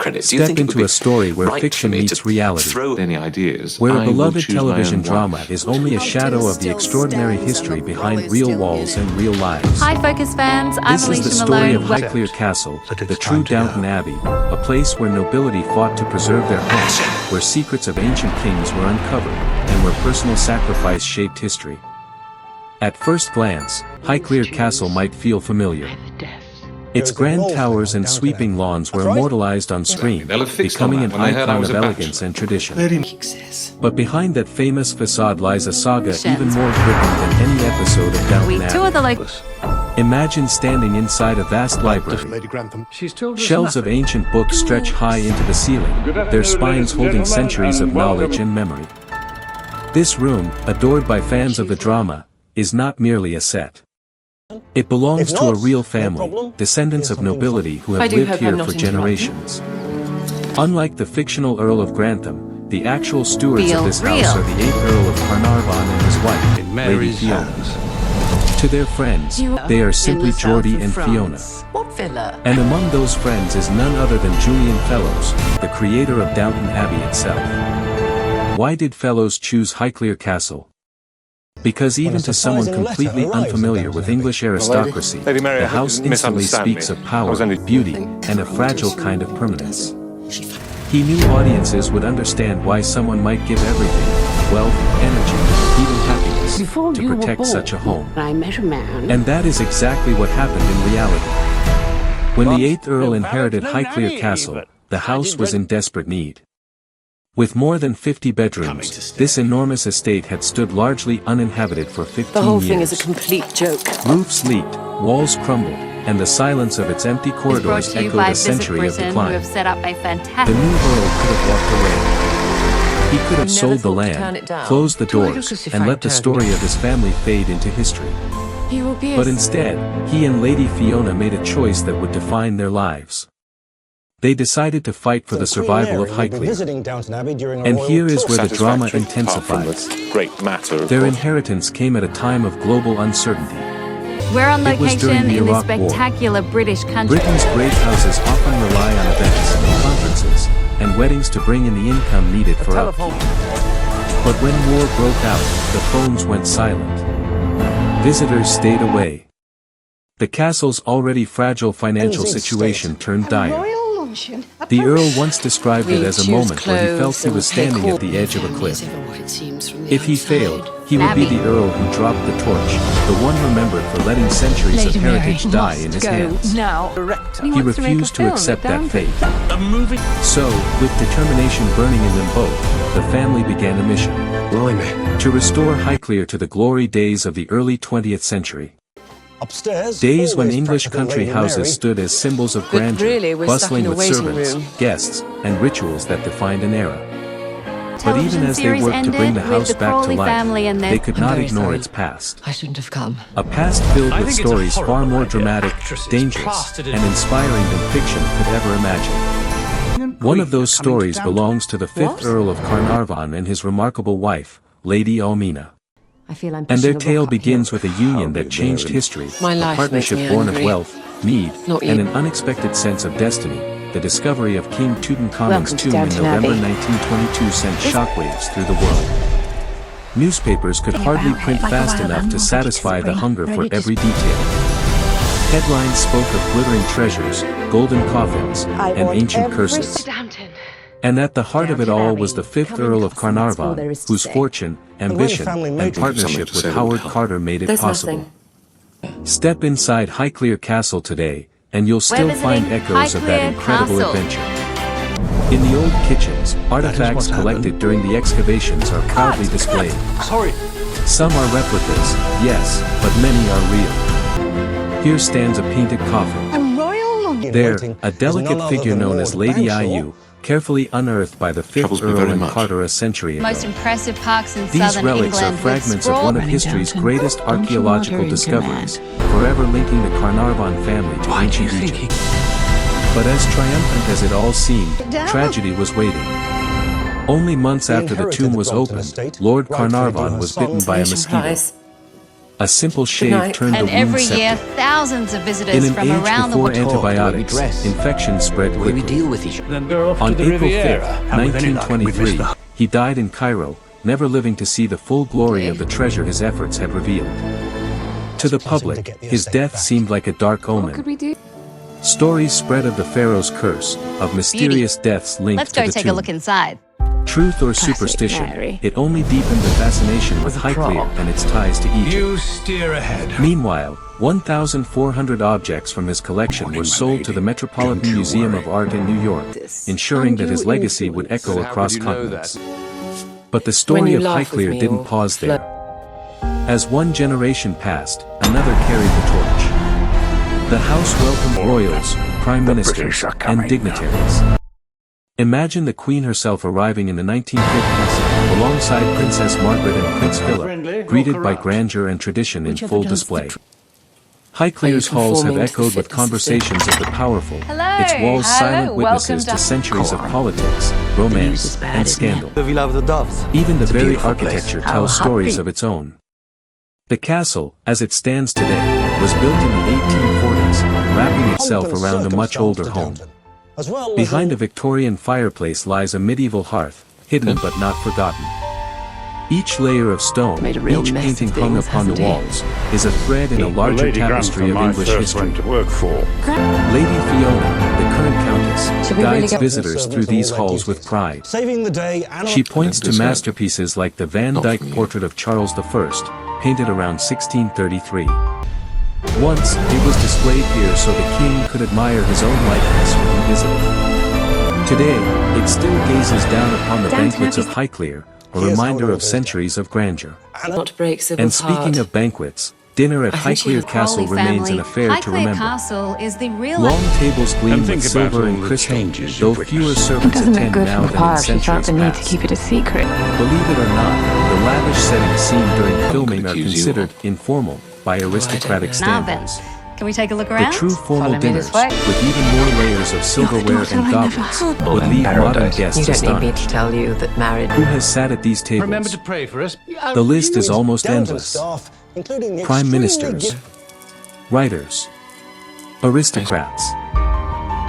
credits. Step into a story where fiction meets reality, Throw any ideas. where a beloved television drama is only a shadow of the extraordinary history behind real walls and real lives. Hi Focus fans, I'm This is the Alicia story of Malone. Highclere Castle, the true Downton Abbey, a place where nobility fought to preserve their home, where secrets of ancient kings were uncovered, and where personal sacrifice shaped history. At first glance, Highclere Castle might feel familiar. Its grand towers and sweeping lawns were immortalized on screen, becoming an icon of elegance and tradition. But behind that famous facade lies a saga even more gripping than any episode of Downton Abbey. Imagine standing inside a vast library. Shelves of ancient books stretch high into the ceiling, their spines holding centuries of knowledge and memory. This room, adored by fans of the drama, is not merely a set. It belongs to a real family, descendants of nobility who have lived here for generations. Unlike the fictional Earl of Grantham, the actual stewards of this house are the 8th Earl of Carnarvon and his wife, Lady Fiona. To their friends, they are simply Geordie and Fiona. And among those friends is none other than Julian Fellowes, the creator of Downton Abbey itself. Why did Fellowes choose Highclere Castle? Because even to someone completely unfamiliar with English aristocracy, the house instantly speaks of power, beauty, and a fragile kind of permanence. He knew audiences would understand why someone might give everything, wealth, energy, even happiness, to protect such a home. And that is exactly what happened in reality. When the 8th Earl inherited Highclere Castle, the house was in desperate need. With more than 50 bedrooms, this enormous estate had stood largely uninhabited for 15 years. The whole thing is a complete joke. Roofs leaked, walls crumbled, and the silence of its empty corridors echoed a century of decline. The new Earl could have walked away. He could have sold the land, closed the doors, and let the story of his family fade into history. But instead, he and Lady Fiona made a choice that would define their lives. They decided to fight for the survival of Highclere. And here is where the drama intensifies. Their inheritance came at a time of global uncertainty. We're on location in the spectacular British country. Britain's great houses often rely on events, conferences, and weddings to bring in the income needed for upkeep. But when war broke out, the phones went silent. Visitors stayed away. The castle's already fragile financial situation turned dire. The Earl once described it as a moment where he felt he was standing at the edge of a cliff. If he failed, he would be the Earl who dropped the torch, the one remembered for letting centuries of heritage die in his hands. He refused to accept that fate. So, with determination burning in them both, the family began a mission. To restore Highclere to the glory days of the early 20th century. Days when English country houses stood as symbols of grandeur, bustling with servants, guests, and rituals that defined an era. But even as they worked to bring the house back to life, they could not ignore its past. I shouldn't have come. A past filled with stories far more dramatic, dangerous, and inspiring than fiction could ever imagine. One of those stories belongs to the 5th Earl of Carnarvon and his remarkable wife, Lady Almina. And their tale begins with a union that changed history, a partnership born of wealth, mead, and an unexpected sense of destiny. The discovery of King Tutankhamun's tomb in November 1922 sent shockwaves through the world. Newspapers could hardly print fast enough to satisfy the hunger for every detail. Headlines spoke of glittering treasures, golden coffins, and ancient curses. And at the heart of it all was the 5th Earl of Carnarvon, whose fortune, ambition, and partnership with Howard Carter made it possible. Step inside Highclere Castle today, and you'll still find echoes of that incredible adventure. In the old kitchens, artifacts collected during the excavations are proudly displayed. Some are replicas, yes, but many are real. Here stands a painted coffin. There, a delicate figure known as Lady Iu, carefully unearthed by the 5th Earl and Carter a century ago. Most impressive parks in These southern relics England are fragments of one of history's greatest archaeological discoveries, forever linking the Carnarvon family to ancient Egypt. But as triumphant as it all seemed, tragedy was waiting. Only months after the tomb was opened, Lord Carnarvon was bitten by a mosquito. A simple shave turned the And wound every year, septic. thousands of In visitors an from age around the before world. antibiotics, dress? infections spread The way we quickly. deal with each other. Then we're off On to the April 5, Riviera. And with any luck, we missed 1923, the he died in Cairo, never living to see the full glory of the treasure his efforts had revealed. To the public, his death seemed like a dark What could omen. we do? Stories spread of the pharaoh's curse, of mysterious deaths linked Let's to go the take tomb. a look inside. Truth or superstition, Mary. it only deepened the fascination with Highclere and its ties to Egypt. You steer ahead. Meanwhile, 1,400 objects from his collection were sold to the Metropolitan Museum of Art in New York, ensuring that his legacy would echo across continents. But the story you of laugh with Highclere me didn't or pause there. As one generation passed, another carried the torch. The house welcomed royals, prime ministers, and dignitaries. Imagine the Queen herself arriving in the 1950s, alongside Princess Margaret and Prince Philip, greeted by grandeur and tradition in full display. Highclere's halls have echoed with conversations of the powerful, its walls silent witnesses to centuries of politics, romance, and scandal. The Villa of the Doves. Even the It's a very beautiful place. architecture tells stories of its own. The castle, as it stands today, was built in the 1840s, wrapping itself around a much older home. Behind a Victorian fireplace lies a medieval hearth, hidden but not forgotten. Each layer of stone, Made a real each mess painting of hung things, upon the hasn't he? walls, is a thread in a larger tapestry of English history. to work for. Lady Fiona, the current countess, Should we really guides go- visitors through these halls with pride. Saving the day and She points to masterpieces like the Van Dyck portrait of Charles I, painted around 1633. Once, it was displayed here so the king could admire his own likeness when he visited. Today, it still gazes down upon the banquets of Highclere, a reminder of centuries of grandeur. Not to break Sybil's And speaking heart. of banquets, dinner at I think she Highclere was Castle Crowley remains an family. affair to Highclere remember. Castle is the real Long tables gleam And with think about silver all and the crystal, changes though you've fewer witnessed. servants Doesn't attend look good now for than in Papa if she felt centuries the need to past. keep it a secret. Believe it or not, the lavish settings seen during filming are accuse you considered informal by aristocratic know. standards. Marvin. Can we take a look The around? true formal Follow me dinners, this way. with even more layers of silverware daughter, and I never goblets, had. would leave modern You guests don't need me to astonished. tell you that married. Who has sat at these Remember tables? to pray for us. The list is almost Downton endless. staff, including the Prime extremely ministers, writers, aristocrats,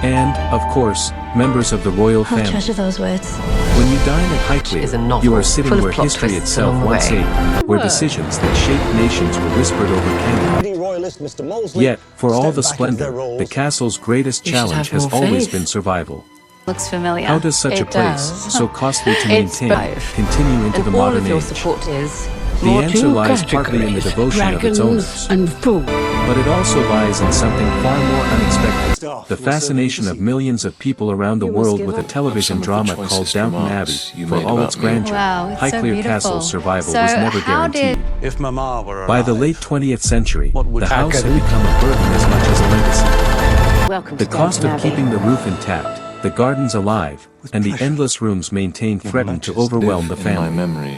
and, of course, members of the royal I'll family. treasure those words. When you dine at Is a Highclere, novel you are sitting full of where plot history twists itself along the once way. ate, where decisions that shaped nations were whispered over candlelight. Lady Royalist Mr. Molesley Yet, for all stepped the back into splendor, their roles. the castle's greatest You should challenge have has more always faith. been survival. Looks familiar. How does such a It place, does. so costly to It's maintain, life. continue into And the all modern of your age? support is The answer lies partly in the devotion of its owners, and food. but it also lies in something far more unexpected. Staff The will fascination serve of you. millions of people around the world with a television drama called Downton Abbey, for all its grandeur. Wow, it's so Highclere beautiful. Castle's survival So was never how did- guaranteed. If Mama were By the alive, late 20th century, What would the house happen? had become a burden as much as a legacy. Welcome The to cost of Downton Abbey. keeping the roof intact, the gardens alive, and the endless rooms maintained threatened to overwhelm the family. memory.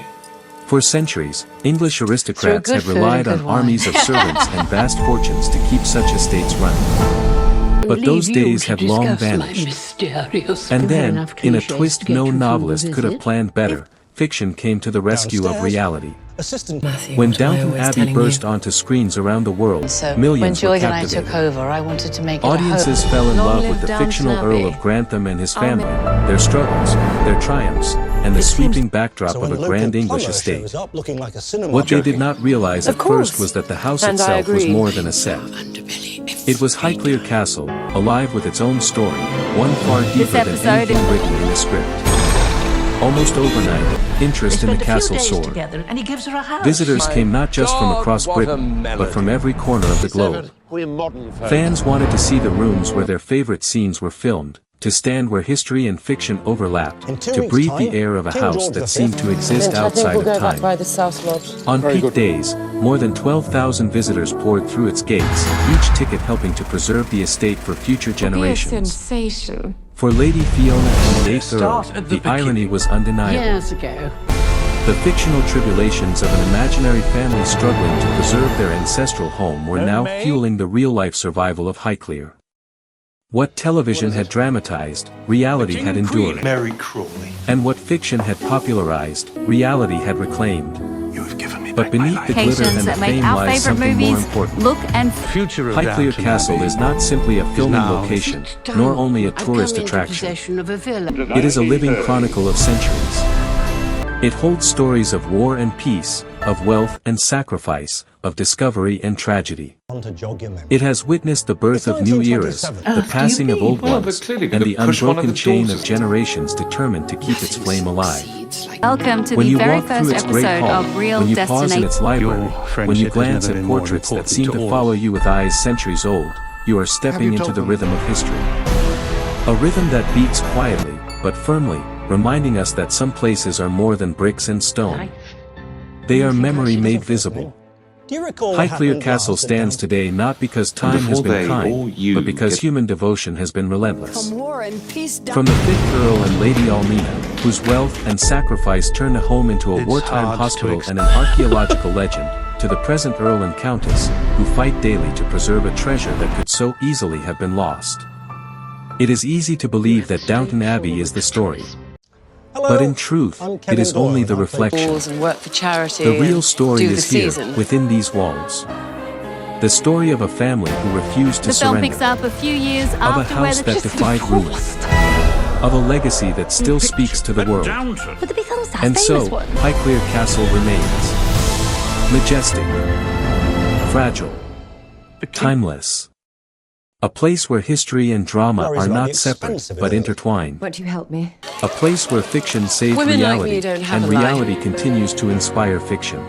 For centuries, English aristocrats Through had good food relied and on good wine. armies of servants and vast fortunes to keep such estates running. But those days have long vanished. And then, in a twist no novelist could have planned better, fiction came to the rescue of Downstairs. reality. Assistant Matthew, When what am I Downton always Abbey telling burst you? onto screens around the world, So when millions were Joy and I captivated. took over, I wanted to make it Audiences a home. fell in Long love live with the Downton fictional Abbey. Earl of Grantham and his Amen. family, their struggles, their triumphs, and the sweeping backdrop So of when a local grand English plumber estate. shows up looking like a cinema What they jockey. did not realize Of at first course. was that the house And I itself was agree. more than a set. It was Highclere Castle, alive with its own story, one far deeper than episode anything is- written in a script. Almost overnight, interest in the castle soared. and he gives her a house. Visitors came not just from across Britain, but from every corner of the globe. Fans wanted to see the rooms where their favorite scenes were filmed, to stand where history and fiction overlapped, In 2 to weeks' breathe time, the air of a King house George that V seemed to exist outside of time. the South Lodge. On peak days, more than 12,000 visitors poured through its gates, each ticket helping to preserve the estate for future generations. Sensation. For Lady Fiona and the 8th Earl, Start at the the irony was undeniable. Years ago. The fictional tribulations of an imaginary family struggling to preserve their ancestral home were now fueling the real-life survival of Highclere. What television had dramatized, reality had endured. Mary Crawley, And what fiction had popularized, reality had reclaimed. you have given me But beneath the glitter and the that make fame our lies favorite something more movies important. look and Future of Highclere Downton Castle Abbey is not simply a filming now location, nor only a tourist attraction. Of a villa. It is a living chronicle of centuries. It holds stories of war and peace, of wealth and sacrifice, of discovery and tragedy. To jog your memory. It has witnessed the birth of new eras, the passing of old ones, and the unbroken chain of generations determined to keep its flame alive. welcome to When the you very walk through first its great episode hall, of Real when you pause in Destination. its library, Your when you friendship has glance never at been more portraits that important seem to to all follow of us. you with eyes centuries old, you are stepping you into told the them? rhythm of history. A rhythm that beats quietly, but firmly, reminding us that some places are more than bricks and stone. They are memory made visible. Do you recall what Highclere happened Castle last at stands Downton? today not because time has been kind, but because human devotion has been relentless. War and peace. From the 5th Earl and Lady Almina, whose wealth and sacrifice turned a home into a It's wartime hard to hospital explain. and an archaeological legend, to the present Earl and Countess, who fight daily to preserve a treasure that could so easily have been lost. It is easy to believe that Downton Abbey is the story. Hello, But in truth, I'm it Kevin is only Doyle, the and I play reflection. Balls and work for charity. The real and story do the is here, season. within these walls. The story of a family who refused to The film surrender. picks up a few years Of a after where house the that defied ruin. Of a legacy that still speaks to the world. Downton. But the becomes that And so, famous one. Highclere Castle remains. Majestic. Fragile. Timeless. A place where history and drama Glory's are rather not separate, expensive, but isn't it? intertwined. Won't you help me? A place where fiction saved Women like reality, me don't have and a life. reality continues to inspire fiction.